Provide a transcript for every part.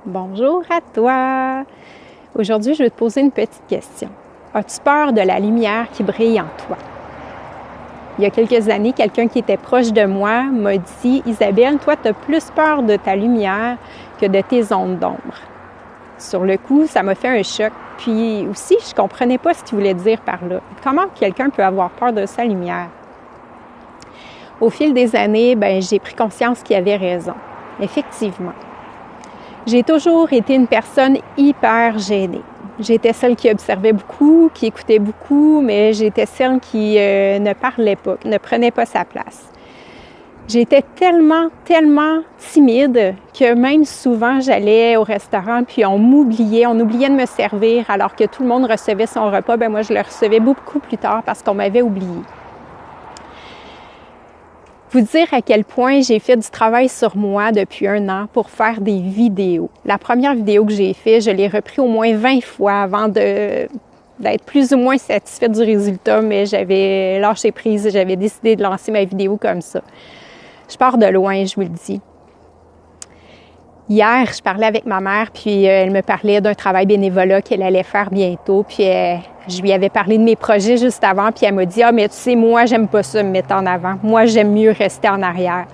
Bonjour à toi! Aujourd'hui, je vais te poser une petite question. As-tu peur de la lumière qui brille en toi? Il y a quelques années, quelqu'un qui était proche de moi m'a dit « Isabelle, toi, tu as plus peur de ta lumière que de tes ondes d'ombre. » Sur le coup, ça m'a fait un choc. Puis aussi, je ne comprenais pas ce qu'il voulait dire par là. Comment quelqu'un peut avoir peur de sa lumière? Au fil des années, j'ai pris conscience qu'il avait raison. Effectivement. J'ai toujours été une personne hyper gênée. J'étais celle qui observait beaucoup, qui écoutait beaucoup, mais j'étais celle qui ne parlait pas, qui ne prenait pas sa place. J'étais tellement timide que même souvent, j'allais au restaurant puis on oubliait de me servir alors que tout le monde recevait son repas. Moi, je le recevais beaucoup plus tard parce qu'on m'avait oublié. Vous dire à quel point j'ai fait du travail sur moi depuis 1 an pour faire des vidéos. La première vidéo que j'ai faite, je l'ai repris au moins 20 fois avant d'être plus ou moins satisfaite du résultat, mais j'avais lâché prise, j'avais décidé de lancer ma vidéo comme ça. Je pars de loin, je vous le dis. Hier, je parlais avec ma mère, puis elle me parlait d'un travail bénévolat qu'elle allait faire bientôt, puis je lui avais parlé de mes projets juste avant, puis elle m'a dit « Ah, mais tu sais, moi, j'aime pas ça me mettre en avant. Moi, j'aime mieux rester en arrière. »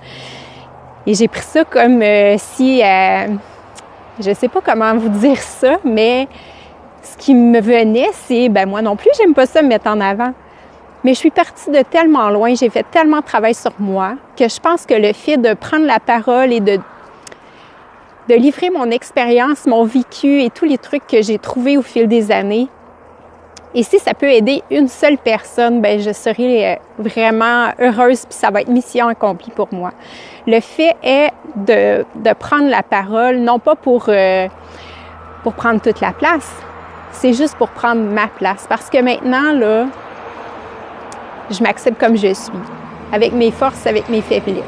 Et j'ai pris ça comme si, je sais pas comment vous dire ça, mais ce qui me venait, c'est « moi non plus, j'aime pas ça me mettre en avant. » Mais je suis partie de tellement loin, j'ai fait tellement de travail sur moi, que je pense que le fait de prendre la parole et de livrer mon expérience, mon vécu et tous les trucs que j'ai trouvés au fil des années. Et si ça peut aider une seule personne, je serai vraiment heureuse puis ça va être mission accomplie pour moi. Le fait est de prendre la parole, non pas pour prendre toute la place, c'est juste pour prendre ma place. Parce que maintenant, là, je m'accepte comme je suis, avec mes forces, avec mes faiblesses,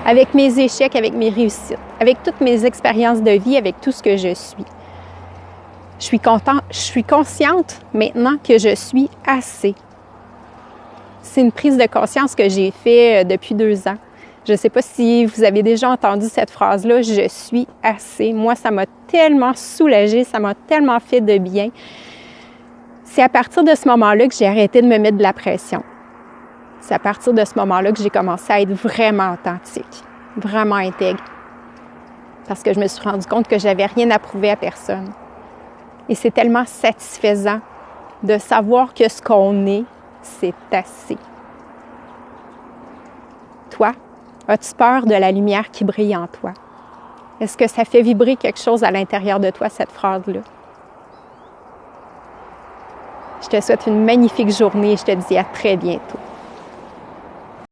avec mes échecs, avec mes réussites, avec toutes mes expériences de vie, avec tout ce que je suis. Je suis consciente maintenant que je suis assez. C'est une prise de conscience que j'ai faite depuis 2 ans. Je ne sais pas si vous avez déjà entendu cette phrase-là, « je suis assez ». Moi, ça m'a tellement soulagée, ça m'a tellement fait de bien. C'est à partir de ce moment-là que j'ai arrêté de me mettre de la pression. C'est à partir de ce moment-là que j'ai commencé à être vraiment authentique, vraiment intègre. Parce que je me suis rendu compte que je n'avais rien à prouver à personne. Et c'est tellement satisfaisant de savoir que ce qu'on est, c'est assez. Toi, as-tu peur de la lumière qui brille en toi? Est-ce que ça fait vibrer quelque chose à l'intérieur de toi, cette phrase-là? Je te souhaite une magnifique journée et je te dis à très bientôt.